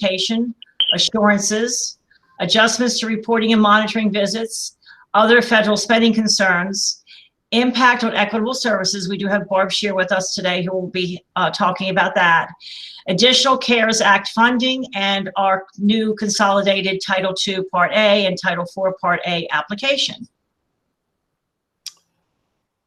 education, assurances, adjustments to reporting and monitoring visits, other federal spending concerns, impact on equitable services. We do have Barb Scheer with us today who will be talking about that. Additional CARES Act funding and our new consolidated Title II Part A and Title IV Part A application.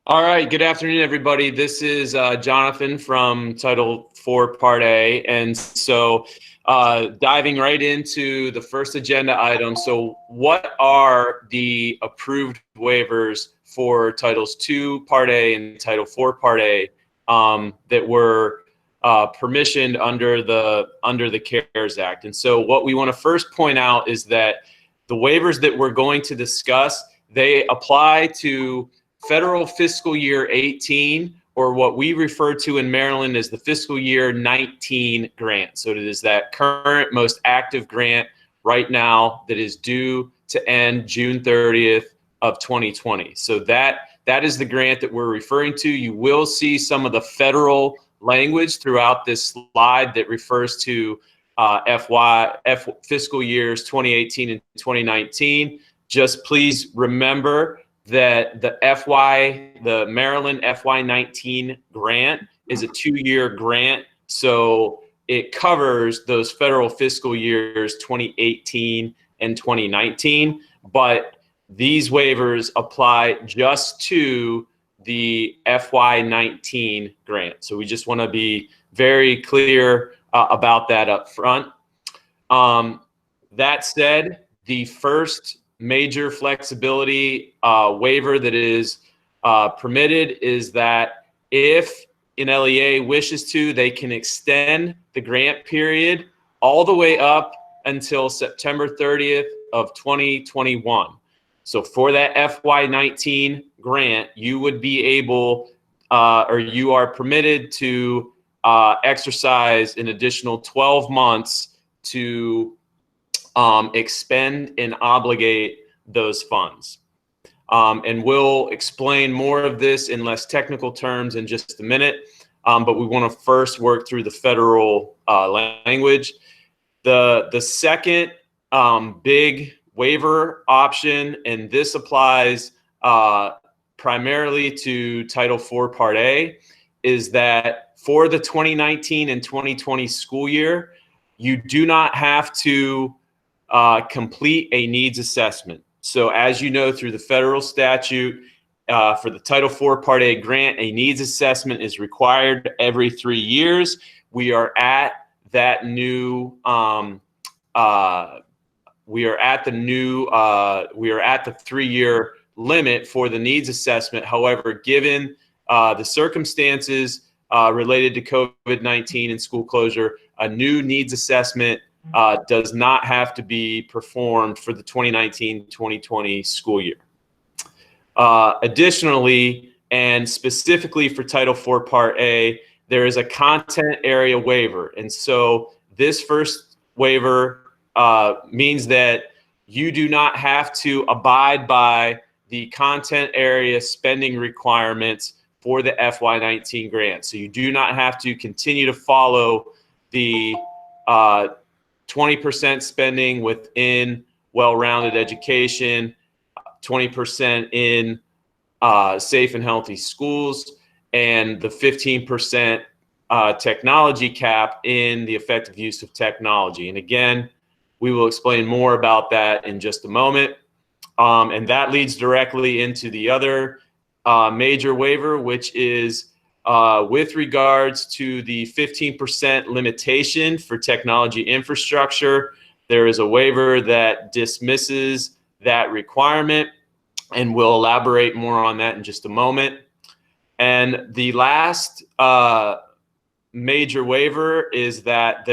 All right, good afternoon, everybody. This is Jonathan from Title IV Part A. And so diving right into the first agenda item. So what are the approved waivers for Titles II Part A and Title IV Part A that were permissioned under the CARES Act? And so what we want to first point out is that the waivers that we're going to discuss, they apply to federal fiscal year 18, or what we refer to in Maryland as the fiscal year 19 grant. So it is that current most active grant right now that is due to end June 30th of 2020. So that is the grant that we're referring to. You will see some of the federal language throughout this slide that refers to fiscal years 2018 and 2019. Just please remember that the Maryland FY19 grant is a 2-year grant. So it covers those federal fiscal years 2018 and 2019, but these waivers apply just to the FY19 grant. So we just want to be very clear about that up front. That said, the first major flexibility waiver that is permitted is that if an LEA wishes to, they can extend the grant period all the way up until September 30th of 2021. So for that FY19 grant, you would be able, or you are permitted to exercise an additional 12 months to expend and obligate those funds. And we'll explain more of this in less technical terms in just a minute, but we want to first work through the federal language. The second big waiver option, and this applies primarily to Title IV Part A, is that for the 2019 and 2020 school year, you do not have to complete a needs assessment. So as you know, through the federal statute, for the Title IV Part A grant, a needs assessment is required every 3 years. We are at that new, we are at the 3-year limit for the needs assessment. However, given the circumstances related to COVID-19 and school closure, a new needs assessment does not have to be performed for the 2019-2020 school year. Additionally, and specifically for Title IV Part A, there is a content area waiver. And so this first waiver means that you do not have to abide by the content area spending requirements for the FY19 grant. So you do not have to continue to follow the 20% spending within well-rounded education, 20% in safe and healthy schools, and the 15% technology cap in the effective use of technology. And again, we will explain more about that in just a moment. And that leads directly into the other major waiver, which is with regards to the 15% limitation for technology infrastructure. There is a waiver that dismisses that requirement, and we'll elaborate more on that in just a moment. And the last major waiver is that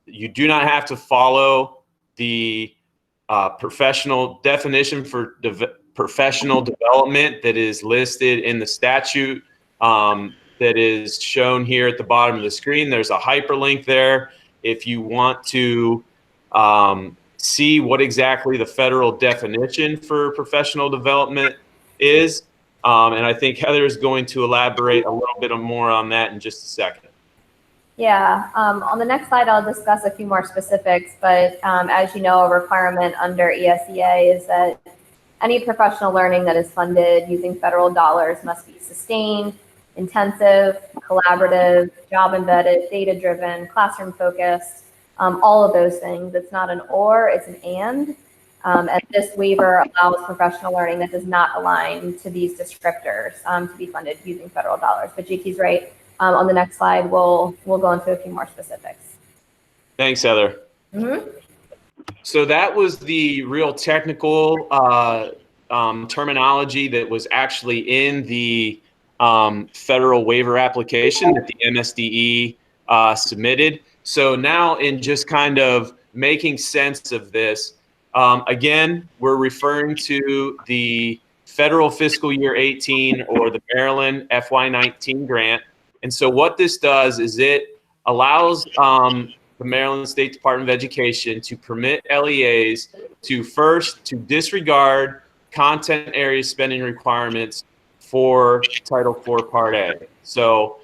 you do not have to follow the professional definition for professional development that is listed in the statute that is shown here at the bottom of the screen. There's a hyperlink there if you want to see what exactly the federal definition for professional development is. And I think Heather is going to elaborate a little bit more on that in just a second. Yeah, on the next slide, I'll discuss a few more specifics, but as you know, a requirement under ESEA is that any professional learning that is funded using federal dollars must be sustained, intensive, collaborative, job embedded, data driven, classroom focused, all of those things. It's not an or, it's an and. And this waiver allows professional learning that does not align to these descriptors to be funded using federal dollars. But JT's right. On the next slide, we'll go into a few more specifics. Thanks, Heather. Mm-hmm. So that was the real technical terminology that was actually in the federal waiver application that the MSDE submitted. So now, in just kind of making sense of this, again, we're referring to the federal fiscal year 18 or the Maryland FY19 grant. And so what this does is it allows the Maryland State Department of Education to permit LEAs to disregard content area spending requirements for Title IV Part A. So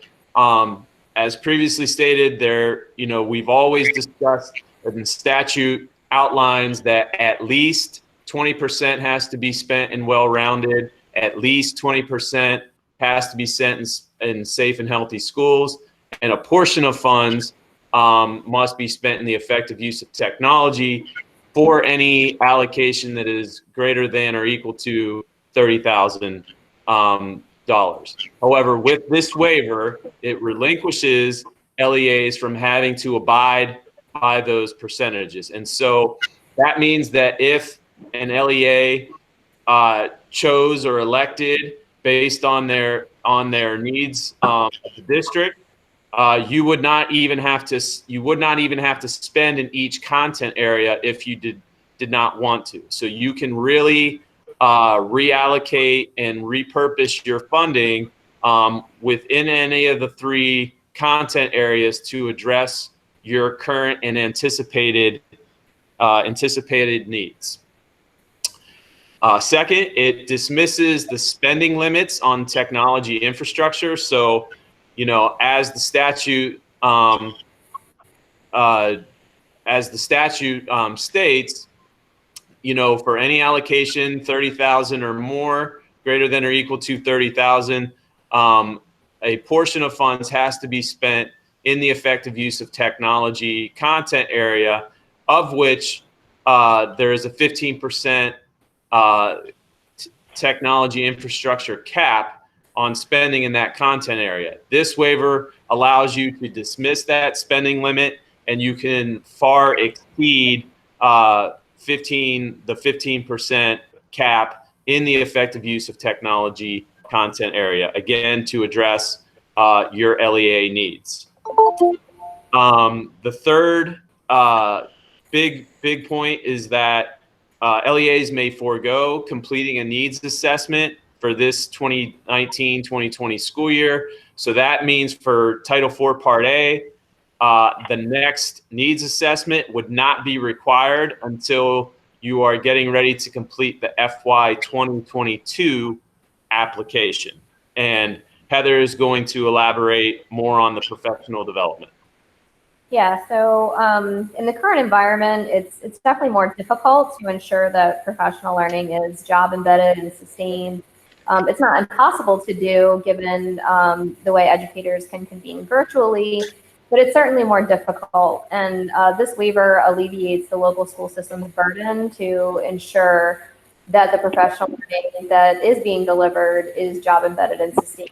as previously stated, we've always discussed that the statute outlines that at least 20% has to be spent in well-rounded, at least 20% has to be spent in safe and healthy schools, and a portion of funds must be spent in the effective use of technology for any allocation that is greater than or equal to $30,000. However, with this waiver, it relinquishes LEAs from having to abide by those percentages. And so that means that if an LEA chose or elected based on their needs of the district, you would not even have to spend in each content area if you did not want to. So you can really reallocate and repurpose your funding within any of the three content areas to address your current and anticipated needs. Second, it dismisses the spending limits on technology infrastructure. So, as the statute states, for any allocation 30,000 or more, greater than or equal to 30,000, a portion of funds has to be spent in the effective use of technology content area, of which there is a 15% technology infrastructure cap on spending in that content area. This waiver allows you to dismiss that spending limit, and you can far exceed the 15% cap in the effective use of technology content area, again, to address your LEA needs. The third big point is that LEAs may forego completing a needs assessment for this 2019-2020 school year. So that means for Title IV Part A, the next needs assessment would not be required until you are getting ready to complete the FY 2022 application. And Heather is going to elaborate more on the professional development. Yeah, so in the current environment, it's definitely more difficult to ensure that professional learning is job embedded and sustained. It's not impossible to do given the way educators can convene virtually, but it's certainly more difficult. And this waiver alleviates the local school system's burden to ensure that the professional learning that is being delivered is job embedded and sustained.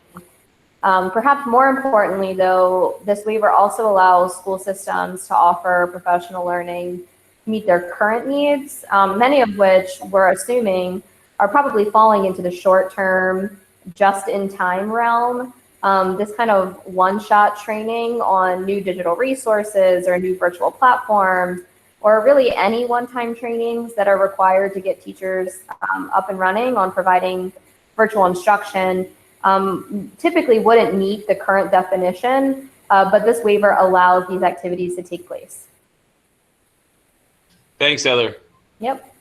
Perhaps more importantly, though, this waiver also allows school systems to offer professional learning to meet their current needs, many of which we're assuming are probably falling into the short-term, just-in-time realm. This kind of one-shot training on new digital resources or new virtual platforms, or really any one-time trainings that are required to get teachers up and running on providing virtual instruction, typically wouldn't meet the current definition, but this waiver allows these activities to take place. Thanks, Heather. Yep.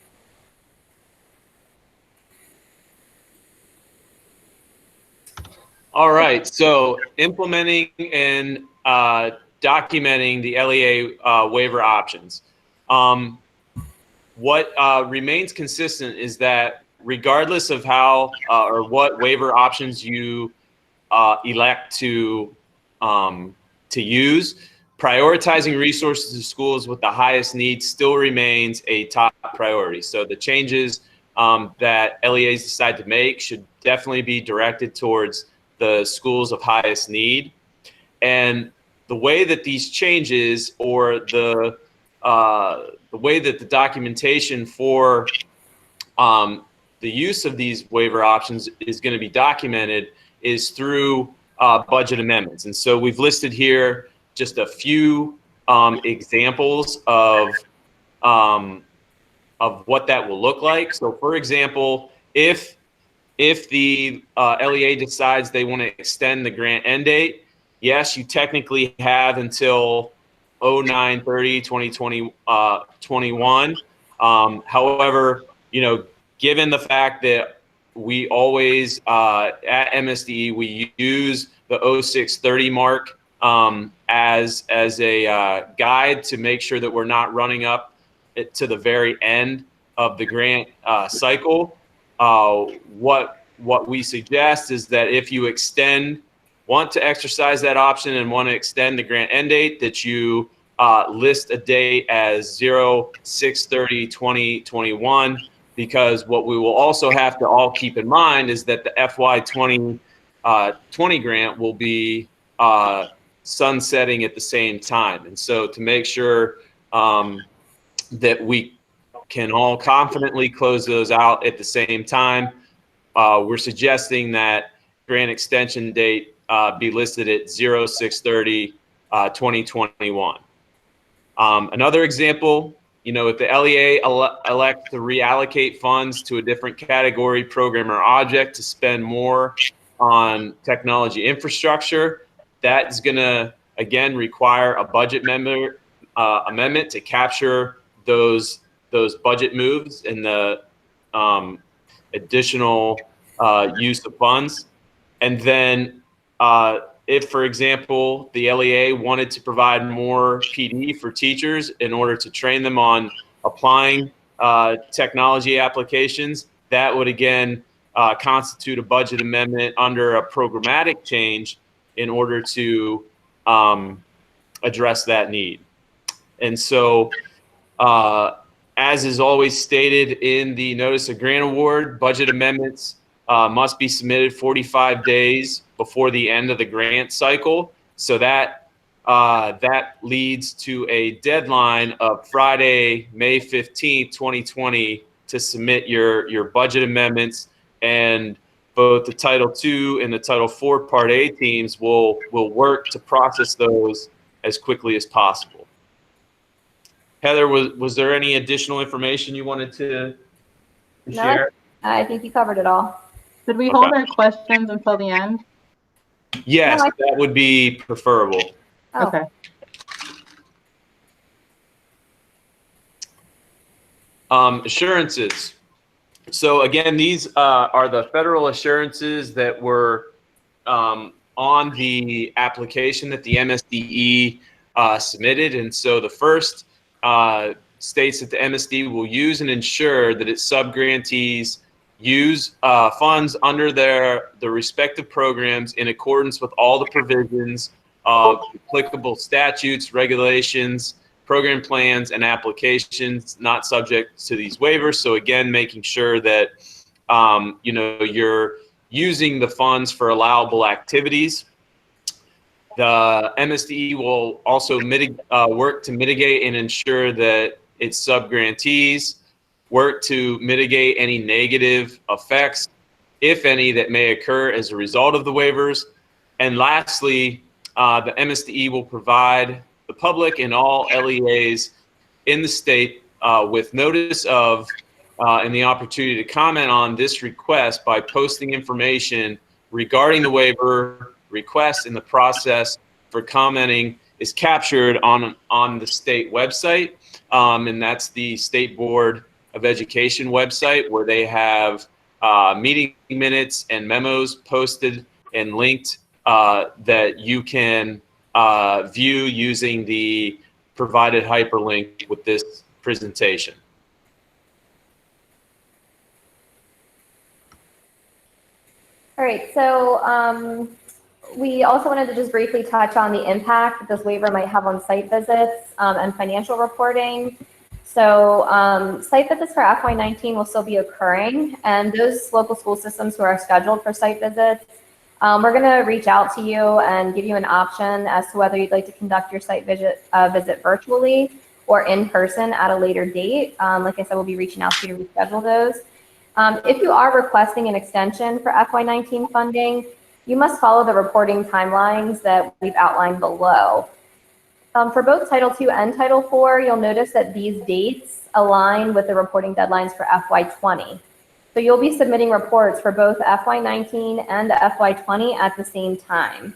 All right, so implementing and documenting the LEA waiver options. What remains consistent is that regardless of how or what waiver options you elect to use, prioritizing resources to schools with the highest needs still remains a top priority. So the changes that LEAs decide to make should definitely be directed towards the schools of highest need. And the way that these changes, or the way that the documentation for the use of these waiver options is going to be documented, is through budget amendments. And so we've listed here just a few examples of what that will look like. So, for example, if the LEA decides they want to extend the grant end date, yes, you technically have until 09/30/2021. However, given the fact that we always at MSDE we use the 06/30 mark as a guide to make sure that we're not running up to the very end of the grant cycle. What we suggest is that if you want to exercise that option and want to extend the grant end date, that you list a date as 06/30/2021, because what we will also have to all keep in mind is that the FY 2020 grant will be sunsetting at the same time. And so to make sure that we can all confidently close those out at the same time, we're suggesting that grant extension date be listed at 06/30/2021. Another example, if the LEA elects to reallocate funds to a different category, program, or object to spend more on technology infrastructure, that is going to, again, require a budget amendment to capture those budget moves and the additional use of funds. And then if, for example, the LEA wanted to provide more PD for teachers in order to train them on applying technology applications, that would, again, constitute a budget amendment under a programmatic change in order to address that need. And so, as is always stated in the Notice of Grant Award, budget amendments must be submitted 45 days before the end of the grant cycle. So that leads to a deadline of Friday, May 15th, 2020 to submit your budget amendments. And both the Title II and the Title IV Part A teams will work to process those as quickly as possible. Heather, was there any additional information you wanted to share? No, I think you covered it all. Did we hold our questions until the end? Yes, No, that would be preferable. Oh. Okay. Assurances. So again, these are the federal assurances that were on the application that the MSDE submitted. And so the first states that the MSDE will use and ensure that its subgrantees use funds under the respective programs in accordance with all the provisions of applicable statutes, regulations, program plans, and applications not subject to these waivers. So again, making sure that you're using the funds for allowable activities. The MSDE will also work to mitigate and ensure that its subgrantees work to mitigate any negative effects, if any, that may occur as a result of the waivers. And lastly, the MSDE will provide the public and all LEAs in the state with notice of and the opportunity to comment on this request by posting information regarding the waiver request, and the process for commenting is captured on the state website. And that's the State Board of Education website, where they have meeting minutes and memos posted and linked that you can view using the provided hyperlink with this presentation. All right, so we also wanted to just briefly touch on the impact that this waiver might have on site visits and financial reporting. So site visits for FY19 will still be occurring, and those local school systems who are scheduled for site visits, we're going to reach out to you and give you an option as to whether you'd like to conduct your site visit virtually or in person at a later date. Like I said, we'll be reaching out to you to reschedule those. If you are requesting an extension for FY19 funding, you must follow the reporting timelines that we've outlined below. For both Title II and Title IV, you'll notice that these dates align with the reporting deadlines for FY20. So you'll be submitting reports for both FY19 and FY20 at the same time.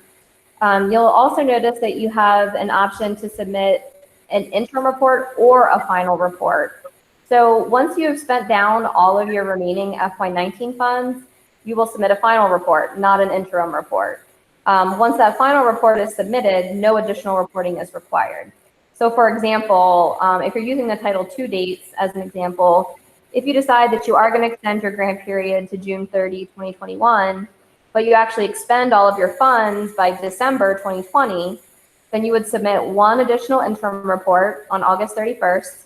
You'll also notice that you have an option to submit an interim report or a final report. So once you have spent down all of your remaining FY19 funds, you will submit a final report, not an interim report. Once that final report is submitted, no additional reporting is required. So for example, if you're using the Title II dates as an example, if you decide that you are going to extend your grant period to June 30, 2021, but you actually expend all of your funds by December 2020, then you would submit one additional interim report on August 31st,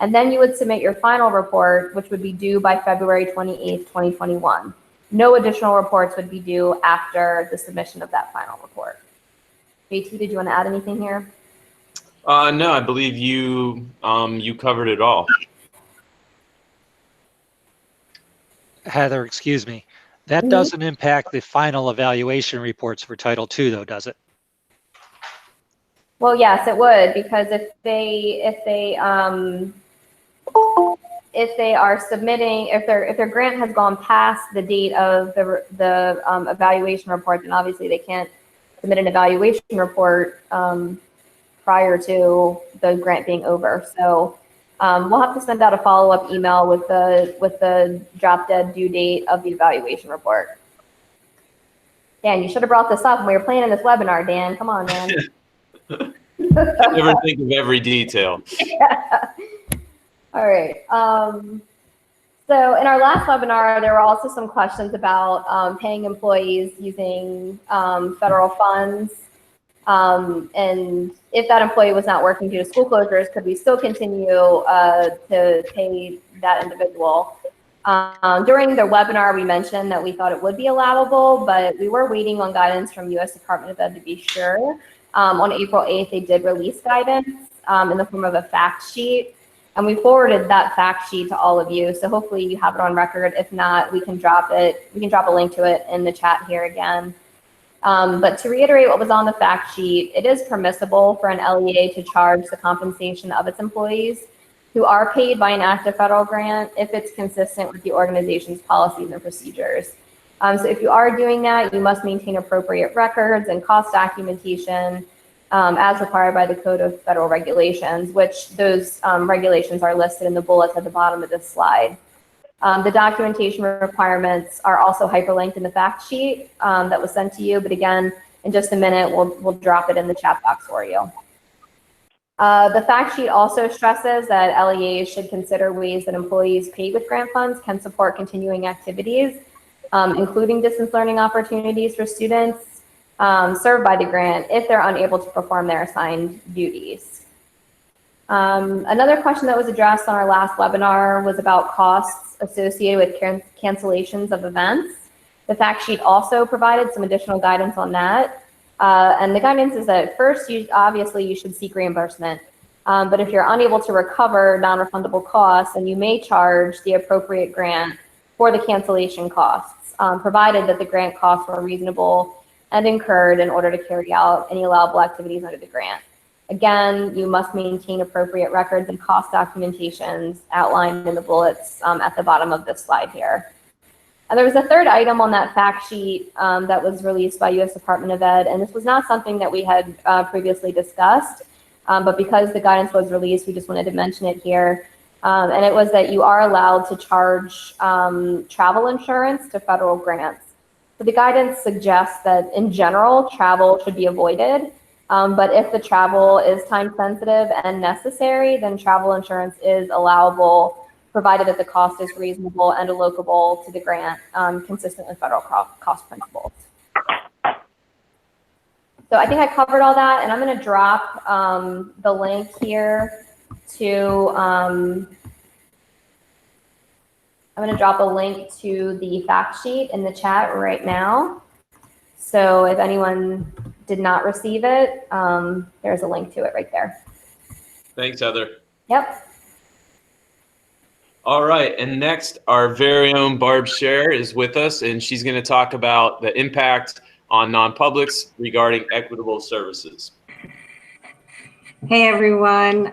and then you would submit your final report, which would be due by February 28th, 2021. No additional reports would be due after the submission of that final report. JT, did you want to add anything here? No, I believe you covered it all. Heather, excuse me. That doesn't impact the final evaluation reports for Title II, though, does it? Well, yes, it would, because if they are submitting, if their grant has gone past the date of the evaluation report, then obviously they can't submit an evaluation report prior to the grant being over. So we'll have to send out a follow-up email with the drop dead due date of the evaluation report. Dan, you should have brought this up when we were planning this webinar, Dan. Come on, man. I never think of every detail. Yeah. All right. So in our last webinar, there were also some questions about paying employees using federal funds. And if that employee was not working due to school closures, could we still continue to pay that individual? During the webinar, we mentioned that we thought it would be allowable, but we were waiting on guidance from U.S. Department of Ed to be sure. On April 8th, they did release guidance in the form of a fact sheet. And we forwarded that fact sheet to all of you. So hopefully you have it on record. If not, we can drop it. We can drop a link to it in the chat here again. But to reiterate what was on the fact sheet, it is permissible for an LEA to charge the compensation of its employees who are paid by an active federal grant if it's consistent with the organization's policies and procedures. So if you are doing that, you must maintain appropriate records and cost documentation as required by the Code of Federal Regulations, which those regulations are listed in the bullets at the bottom of this slide. The documentation requirements are also hyperlinked in the fact sheet that was sent to you, but again, in just a minute, we'll drop it in the chat box for you. The fact sheet also stresses that LEAs should consider ways that employees paid with grant funds can support continuing activities, including distance learning opportunities for students served by the grant if they're unable to perform their assigned duties. Another question that was addressed on our last webinar was about costs associated with cancellations of events. The fact sheet also provided some additional guidance on that. And the guidance is that first, obviously you should seek reimbursement. But if you're unable to recover non-refundable costs, then you may charge the appropriate grant for the cancellation costs, provided that the grant costs were reasonable and incurred in order to carry out any allowable activities under the grant. Again, you must maintain appropriate records and cost documentations outlined in the bullets at the bottom of this slide here. And there was a third item on that fact sheet that was released by U.S. Department of Ed, and this was not something that we had previously discussed, but because the guidance was released, we just wanted to mention it here. And it was that you are allowed to charge travel insurance to federal grants. So the guidance suggests that in general, travel should be avoided. But if the travel is time sensitive and necessary, then travel insurance is allowable, provided that the cost is reasonable and allocable to the grant, consistent with federal cost principles. So I think I covered all that, and I'm going to drop the link here to the fact sheet in the chat right now. So if anyone did not receive it, there's a link to it right there. Thanks, Heather. Yep. All right, and next, our very own Barb Scher is with us, and she's going to talk about the impact on non-publics regarding equitable services. Hey everyone,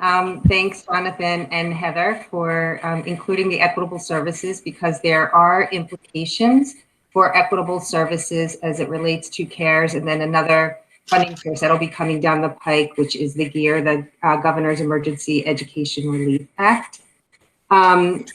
thanks Jonathan and Heather for including the equitable services, because there are implications for equitable services as it relates to CARES, and then another funding source that'll be coming down the pike, which is the GEER, the Governor's Emergency Education Relief Act.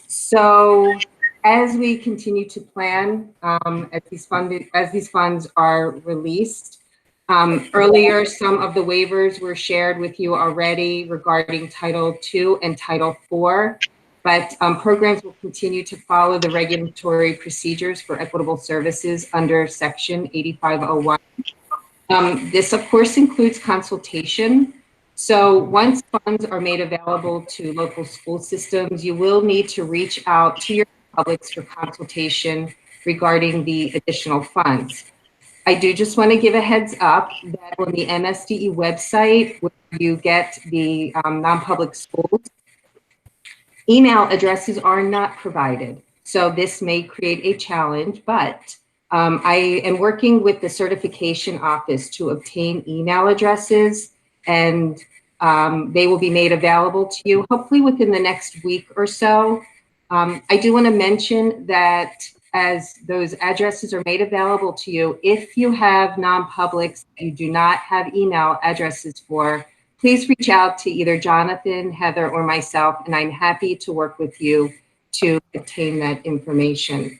So as we continue to plan, as these funds are released, earlier, some of the waivers were shared with you already regarding Title II and Title IV, but programs will continue to follow the regulatory procedures for equitable services under Section 8501. This, of course, includes consultation. So once funds are made available to local school systems, you will need to reach out to your publics for consultation regarding the additional funds. I do just want to give a heads up that on the MSDE website, where you get the non-public schools, email addresses are not provided. So this may create a challenge, but I am working with the certification office to obtain email addresses, and they will be made available to you hopefully within the next week or so. I do want to mention that as those addresses are made available to you, if you have non-publics you do not have email addresses for, please reach out to either Jonathan, Heather, or myself, and I'm happy to work with you to obtain that information.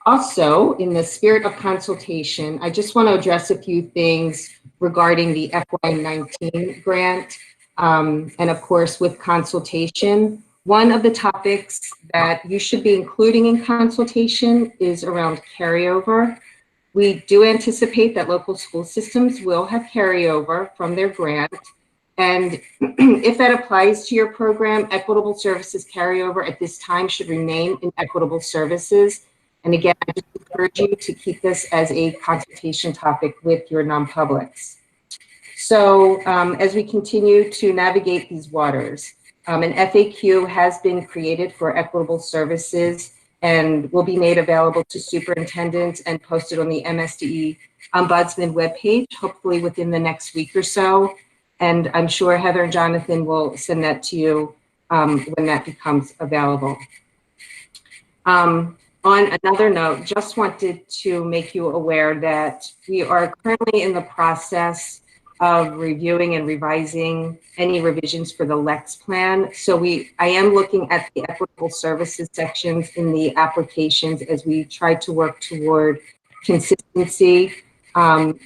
Also, in the spirit of consultation, I just want to address a few things regarding the FY19 grant. And of course, with consultation, one of the topics that you should be including in consultation is around carryover. We do anticipate that local school systems will have carryover from their grant. And if that applies to your program, equitable services carryover at this time should remain in equitable services. And again, I just encourage you to keep this as a consultation topic with your non-publics. So as we continue to navigate these waters, an FAQ has been created for equitable services and will be made available to superintendents and posted on the MSDE Ombudsman webpage, hopefully within the next week or so. And I'm sure Heather and Jonathan will send that to you when that becomes available. On another note, just wanted to make you aware that we are currently in the process of reviewing and revising any revisions for the LEX plan. So I am looking at the equitable services sections in the applications as we try to work toward consistency and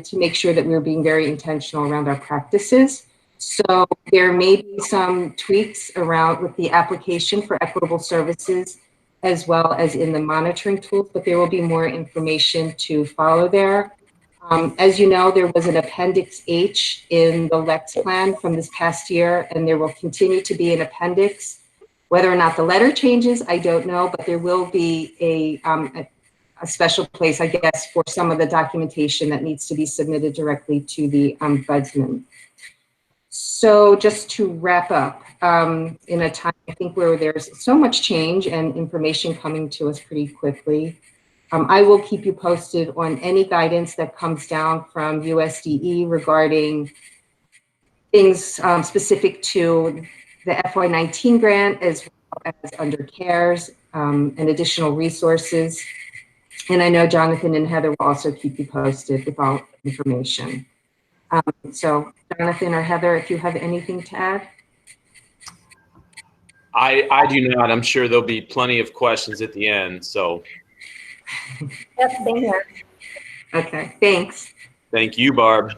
to make sure that we're being very intentional around our practices. So there may be some tweaks around with the application for equitable services as well as in the monitoring tools, but there will be more information to follow there. As you know, there was an Appendix H in the LEX plan from this past year, and there will continue to be an appendix. Whether or not the letter changes, I don't know, but there will be a special place, I guess, for some of the documentation that needs to be submitted directly to the Ombudsman. So just to wrap up, in a time, I think, where there's so much change and information coming to us pretty quickly, I will keep you posted on any guidance that comes down from USDE regarding things specific to the FY19 grant, as well as under CARES and additional resources. And I know Jonathan and Heather will also keep you posted with all information. So Jonathan or Heather, if you have anything to add. I do not. I'm sure there'll be plenty of questions at the end, so. Yep, same here. Okay, thanks. Thank you, Barb.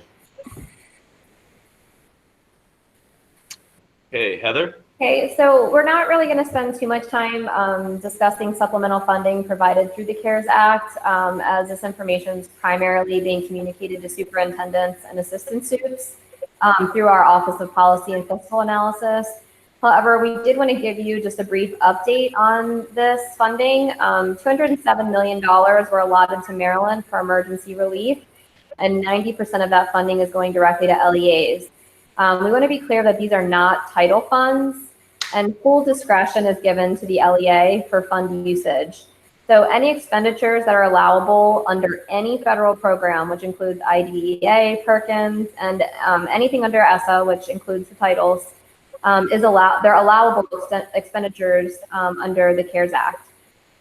Okay, Heather? Okay, so we're not really going to spend too much time discussing supplemental funding provided through the CARES Act, as this information is primarily being communicated to superintendents and assistant supes through our Office of Policy and Fiscal Analysis. However, we did want to give you just a brief update on this funding. $207 million were allotted to Maryland for emergency relief, and 90% of that funding is going directly to LEAs. We want to be clear that these are not title funds, and full discretion is given to the LEA for fund usage. So any expenditures that are allowable under any federal program, which includes IDEA, Perkins, and anything under ESSA, which includes the titles, they're allowable expenditures under the CARES Act.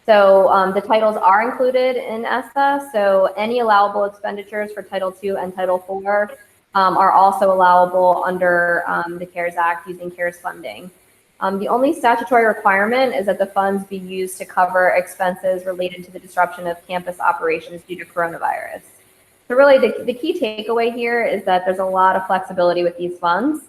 So the titles are included in ESSA, so any allowable expenditures for Title II and Title IV are also allowable under the CARES Act using CARES funding. The only statutory requirement is that the funds be used to cover expenses related to the disruption of campus operations due to coronavirus. So really the key takeaway here is that there's a lot of flexibility with these funds.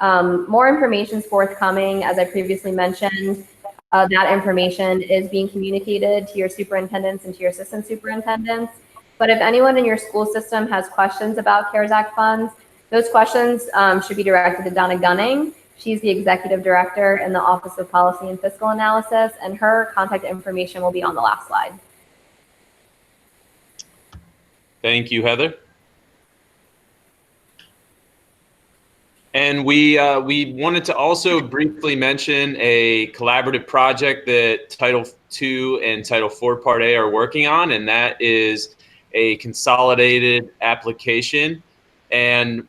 More information is forthcoming, as I previously mentioned. That information is being communicated to your superintendents and to your assistant superintendents. But if anyone in your school system has questions about CARES Act funds, those questions should be directed to Donna Gunning. She's the executive director in the Office of Policy and Fiscal Analysis, and her contact information will be on the last slide. Thank you, Heather. And we wanted to also briefly mention a collaborative project that Title II and Title IV Part A are working on, and that is a consolidated application. And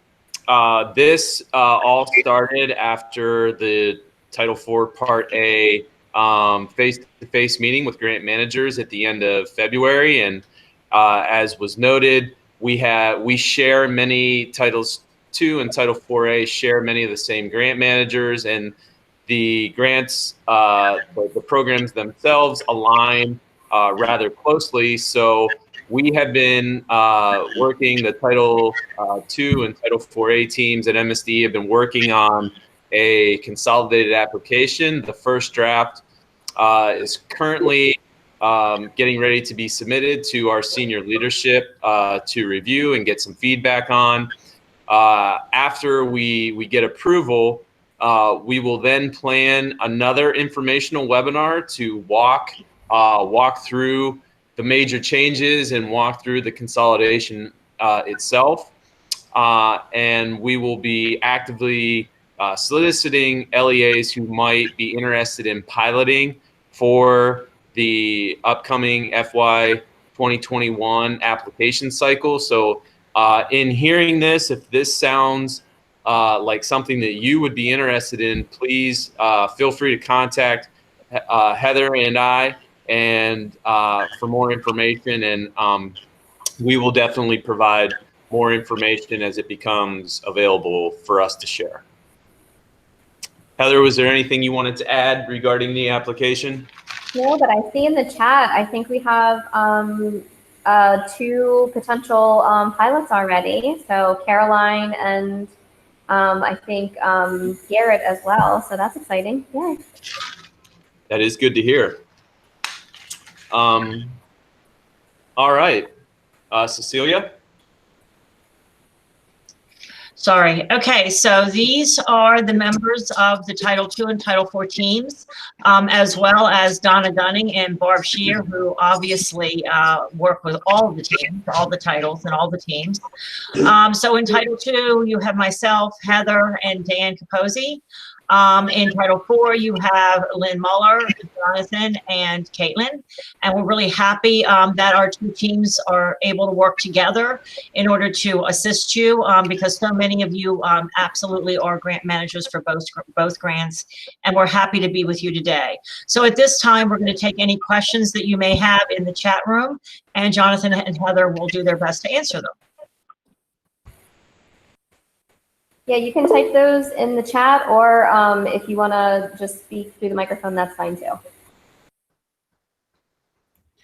this all started after the Title IV Part A face-to-face meeting with grant managers at the end of February. And as was noted, we share many Titles II and Title IV-A share many of the same grant managers, and the grants, the programs themselves align rather closely. So we have been working, the Title II and Title IV-A teams at MSD have been working on a consolidated application. The first draft is currently getting ready to be submitted to our senior leadership to review and get some feedback on. After we get approval, we will then plan another informational webinar to walk through the major changes and walk through the consolidation itself. And we will be actively soliciting LEAs who might be interested in piloting for the upcoming FY 2021 application cycle. So in hearing this, if this sounds like something that you would be interested in, please feel free to contact Heather and I and for more information, and we will definitely provide more information as it becomes available for us to share. Heather, was there anything you wanted to add regarding the application? No, but I see in the chat, I think we have 2 potential pilots already. So Caroline and I think Garrett as well. So that's exciting. Yay. That is good to hear. All right, Cecilia. Sorry. Okay, so these are the members of the Title II and Title IV teams, as well as Donna Gunning and Barb Shear, who obviously work with all of the teams, all the titles and all the teams. So in Title II, you have myself, Heather, and Dan Capozzi. In Title IV, you have Lynn Muller, Jonathan, and Caitlin. And we're really happy that our 2 teams are able to work together in order to assist you because so many of you absolutely are grant managers for both grants. And we're happy to be with you today. So at this time, we're going to take any questions that you may have in the chat room, and Jonathan and Heather will do their best to answer them. Yeah, you can type those in the chat, or if you want to just speak through the microphone, that's fine too.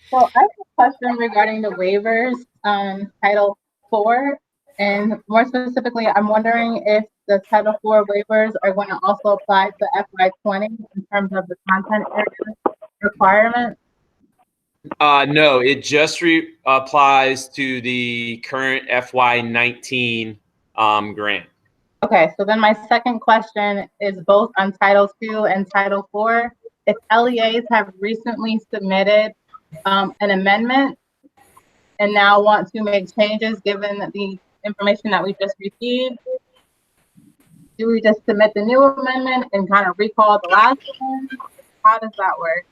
So I have a question regarding the waivers, Title IV. And more specifically, I'm wondering if the Title IV waivers are going to also apply to FY20 in terms of the content area requirement. No, it just applies to the current FY19 grant. Okay, so then my second question is both on Title II and Title IV. If LEAs have recently submitted an amendment and now want to make changes given the information that we just received, do we just submit the new amendment and kind of recall the last one? How does that work?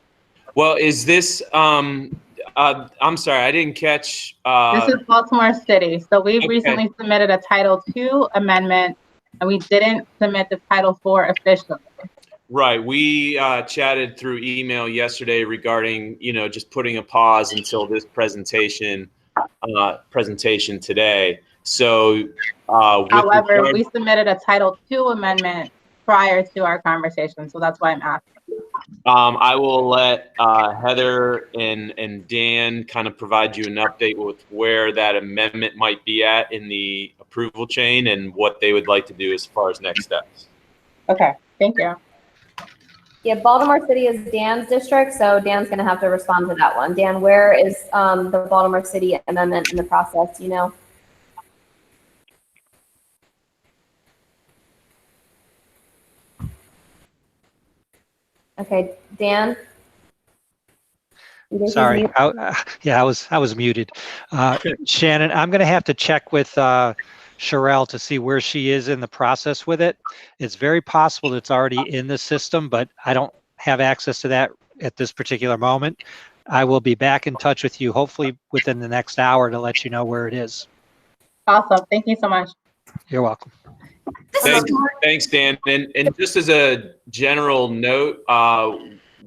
Well, is this, I'm sorry, I didn't catch. This is Baltimore City. So we Okay. recently submitted a Title II amendment and we didn't submit the Title IV officially. Right. We chatted through email yesterday regarding, just putting a pause until this presentation today. So, however, we submitted a Title II amendment prior to our conversation, so that's why I'm asking. I will let Heather and Dan kind of provide you an update with where that amendment might be at in the approval chain and what they would like to do as far as next steps. Okay, thank you. Yeah, Baltimore City is Dan's district, so Dan's going to have to respond to that one. Dan, where is the Baltimore City amendment in the process? Do you know? Okay, Dan? You think he's Sorry, muted? I was muted. Shannon, I'm going to have to check with Sherelle to see where she is in the process with it. It's very possible it's already in the system, but I don't have access to that at this particular moment. I will be back in touch with you hopefully within the next hour to let you know where it is. Awesome, thank you so much. You're welcome. Thanks, Dan. And just as a general note,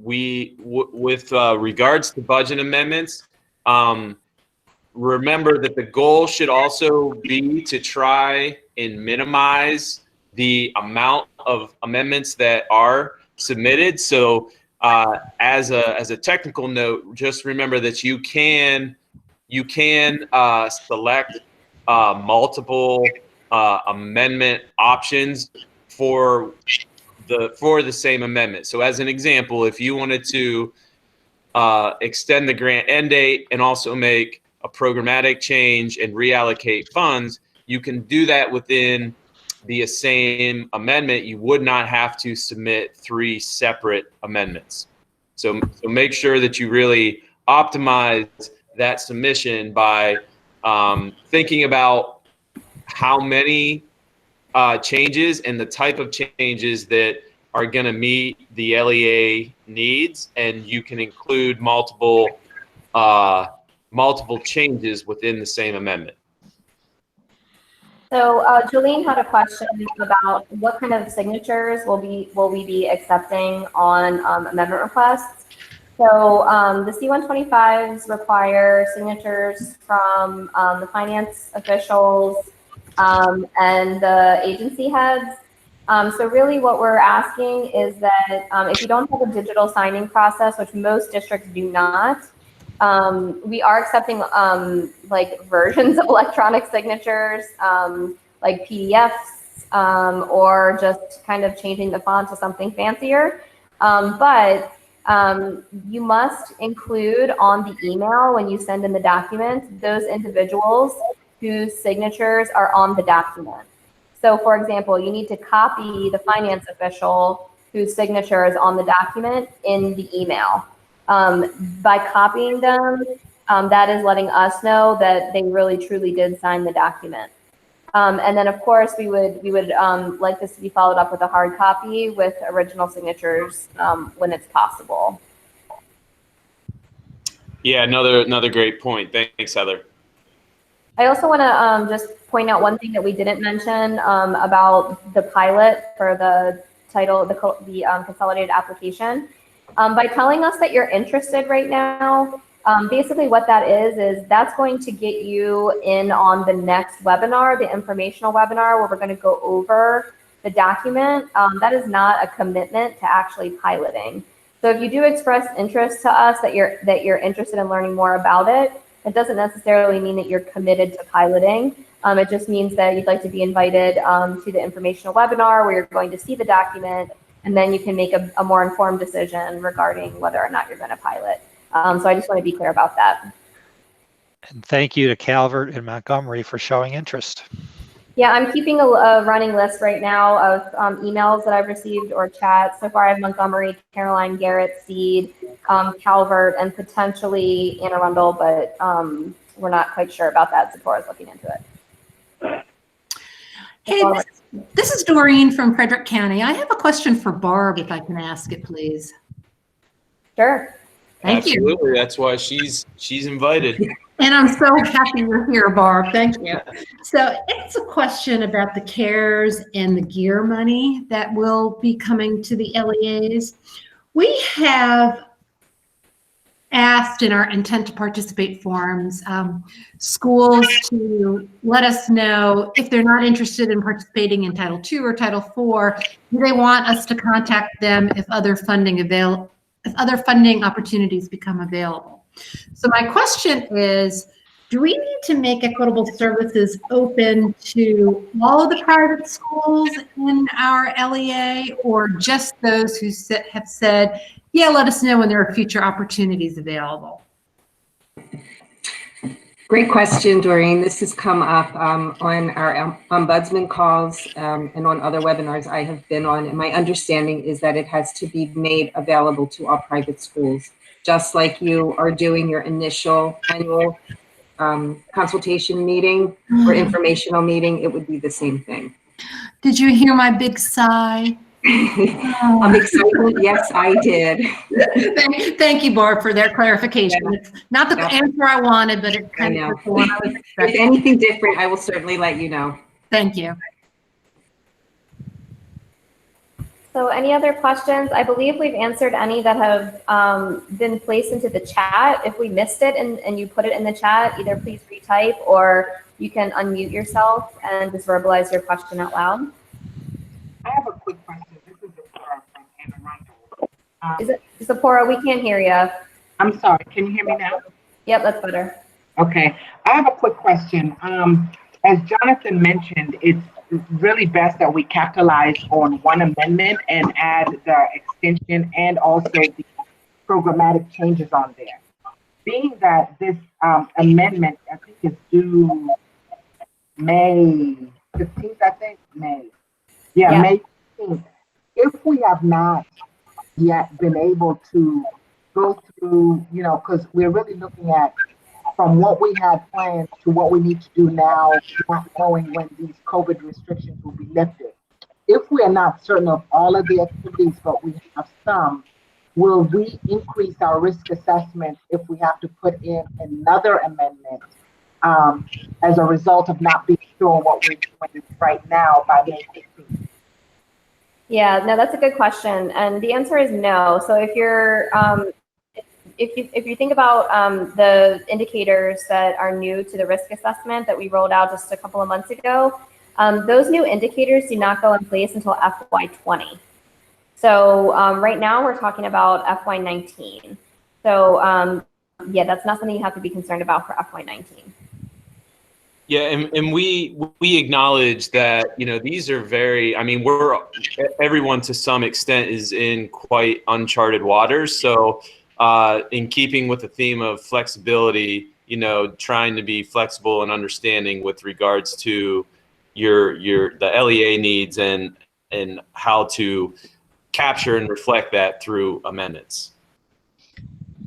with regards to budget amendments, remember that the goal should also be to try and minimize the amount of amendments that are submitted. So as a technical note, just remember that you can select multiple amendment options for the same amendment. So as an example, if you wanted to extend the grant end date and also make a programmatic change and reallocate funds, you can do that within the same amendment. You would not have to submit 3 separate amendments. So make sure that you really optimize that submission by thinking about how many changes and the type of changes that are going to meet the LEA needs, and you can include multiple changes within the same amendment. So Jolene had a question about what kind of signatures will we be accepting on amendment requests. So the C-125s require signatures from the finance officials and the agency heads. So really what we're asking is that if you don't have a digital signing process, which most districts do not, we are accepting like versions of electronic signatures, like PDFs, or just kind of changing the font to something fancier. But you must include on the email when you send in the document those individuals whose signatures are on the document. So for example, you need to copy the finance official whose signature is on the document in the email. By copying them, that is letting us know that they really truly did sign the document. And then of course we would like this to be followed up with a hard copy with original signatures when it's possible. Yeah, another great point. Thanks, Heather. I also want to just point out one thing that we didn't mention about the pilot for the title, the consolidated application. By telling us that you're interested right now, basically what that is that's going to get you in on the next webinar, the informational webinar, where we're going to go over the document. That is not a commitment to actually piloting. So if you do express interest to us that you're interested in learning more about it, it doesn't necessarily mean that you're committed to piloting. It just means that you'd like to be invited to the informational webinar where you're going to see the document, and then you can make a more informed decision regarding whether or not you're going to pilot. So I just want to be clear about that. And thank you to Calvert and Montgomery for showing interest. Yeah, I'm keeping a running list right now of emails that I've received or chats. So far, I have Montgomery, Caroline, Garrett, Seed, Calvert, and potentially Anne Arundel, but we're not quite sure about that. Sephora's looking into it. Hey, this is Doreen from Frederick County. I have a question for Barb, if I can ask it, please. Sure. Thank you. Absolutely. That's why she's invited. And I'm so happy you're here, Barb. Thank you. So it's a question about the CARES and the GEAR money that will be coming to the LEAs. We have asked in our intent to participate forms schools to let us know if they're not interested in participating in Title II or Title IV, do they want us to contact them if other funding opportunities become available. So my question is, do we need to make equitable services open to all of the private schools in our LEA, or just those who have said, yeah, let us know when there are future opportunities available? Great question, Doreen. This has come up on our ombudsman calls and on other webinars I have been on. And my understanding is that it has to be made available to all private schools. Just like you are doing your initial annual consultation meeting or informational meeting, it would be the same thing. Did you hear my big sigh? I'm excited. Yes, I did. Thank you, Barb, for that clarification. Yeah. It's not the answer I wanted, but it's kind of the one I was expecting. If anything different, I will certainly let you know. Thank you. So any other questions? I believe we've answered any that have been placed into the chat. If we missed it and you put it in the chat, either please retype or you can unmute yourself and just verbalize your question out loud. I have a quick question. This is Zipporah from Anne Arundel. Is it Zipporah? We can't hear you. I'm sorry. Can you hear me now? Yep, that's better. Okay. I have a quick question. As Jonathan mentioned, it's really best that we capitalize on one amendment and add the extension and also the programmatic changes on there. Being that this amendment, I think, is due May 15th, I think? Yeah. May 15th. If we have not yet been able to go through, because we're really looking at from what we had planned to what we need to do now, not knowing when these COVID restrictions will be lifted. If we are not certain of all of the activities, but we have some, will we increase our risk assessment if we have to put in another amendment as a result of not being sure what we're doing right now by May 15th? Yeah, no, that's a good question. And the answer is no. So if you're, if you think about the indicators that are new to the risk assessment that we rolled out just a couple of months ago, those new indicators do not go in place until FY20. So right now we're talking about FY19. So yeah, that's not something you have to be concerned about for FY19. Yeah, and we acknowledge that, these are very, everyone to some extent is in quite uncharted waters. So in keeping with the theme of flexibility, trying to be flexible and understanding with regards to the LEA needs and how to capture and reflect that through amendments.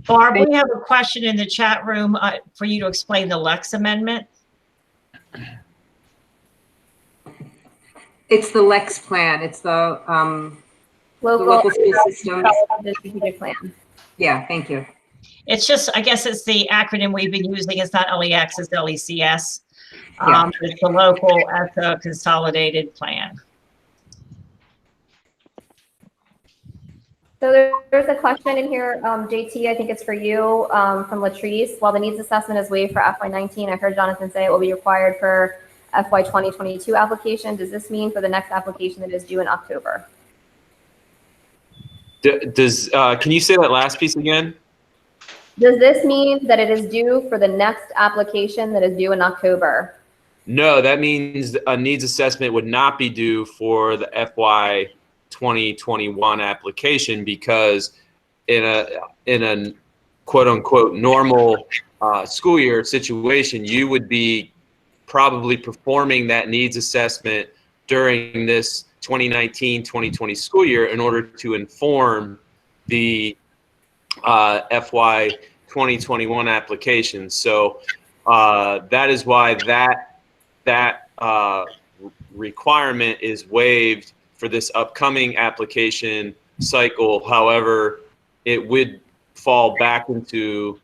Barb, we have a question in the chat room for you to explain the Lex amendment. It's the Lex plan. It's the local school systems. Strategic plan. Yeah, thank you. It's just, I guess it's the acronym we've been using. It's not LEX, it's LECS. Yeah. It's the local ESSA consolidated plan. So there's a question in here, JT, I think it's for you, from Latrice. While the needs assessment is waived for FY19, I heard Jonathan say it will be required for FY 2022 application. Does this mean for the next application that is due in October? Can you say that last piece again? Does this mean that it is due for the next application that is due in October? No, that means a needs assessment would not be due for the FY 2021 application, because in a quote unquote normal school year situation, you would be probably performing that needs assessment during this 2019-2020 school year in order to inform the FY 2021 application. So that is why that requirement is waived for this upcoming application cycle. However, it would fall back into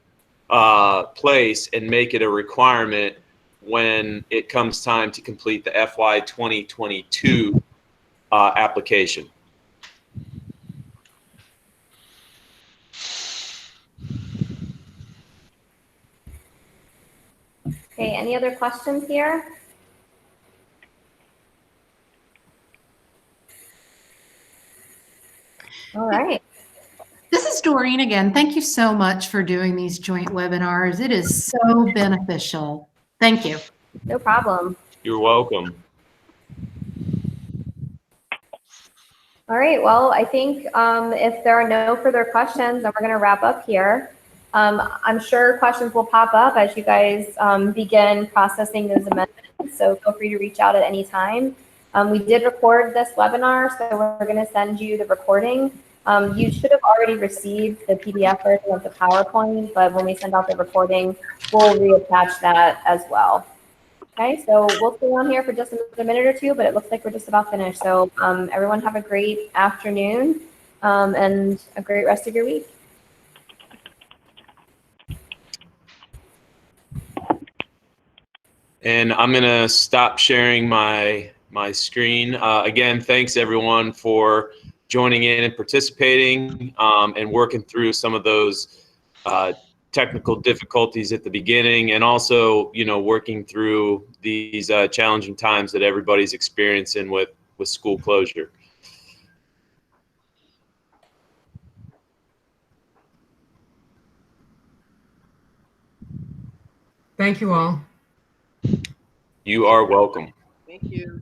place and make it a requirement when it comes time to complete the FY 2022 application. Okay, any other questions here? All right. This is Doreen again. Thank you so much for doing these joint webinars. It is so beneficial. Thank you. No problem. You're welcome. All right, well, I think if there are no further questions, then we're going to wrap up here. I'm sure questions will pop up as you guys begin processing those amendments, so feel free to reach out at any time. We did record this webinar, so we're going to send you the recording. You should have already received the PDF version of the PowerPoint, but when we send out the recording, we'll reattach that as well. Okay, so we'll stay on here for just another minute or two, but it looks like we're just about finished. So everyone have a great afternoon and a great rest of your week. And I'm going to stop sharing my screen. Again, thanks everyone for joining in and participating and working through some of those technical difficulties at the beginning, and also, you know, working through these challenging times that everybody's experiencing with school closure. Thank you all. You are welcome. Thank you.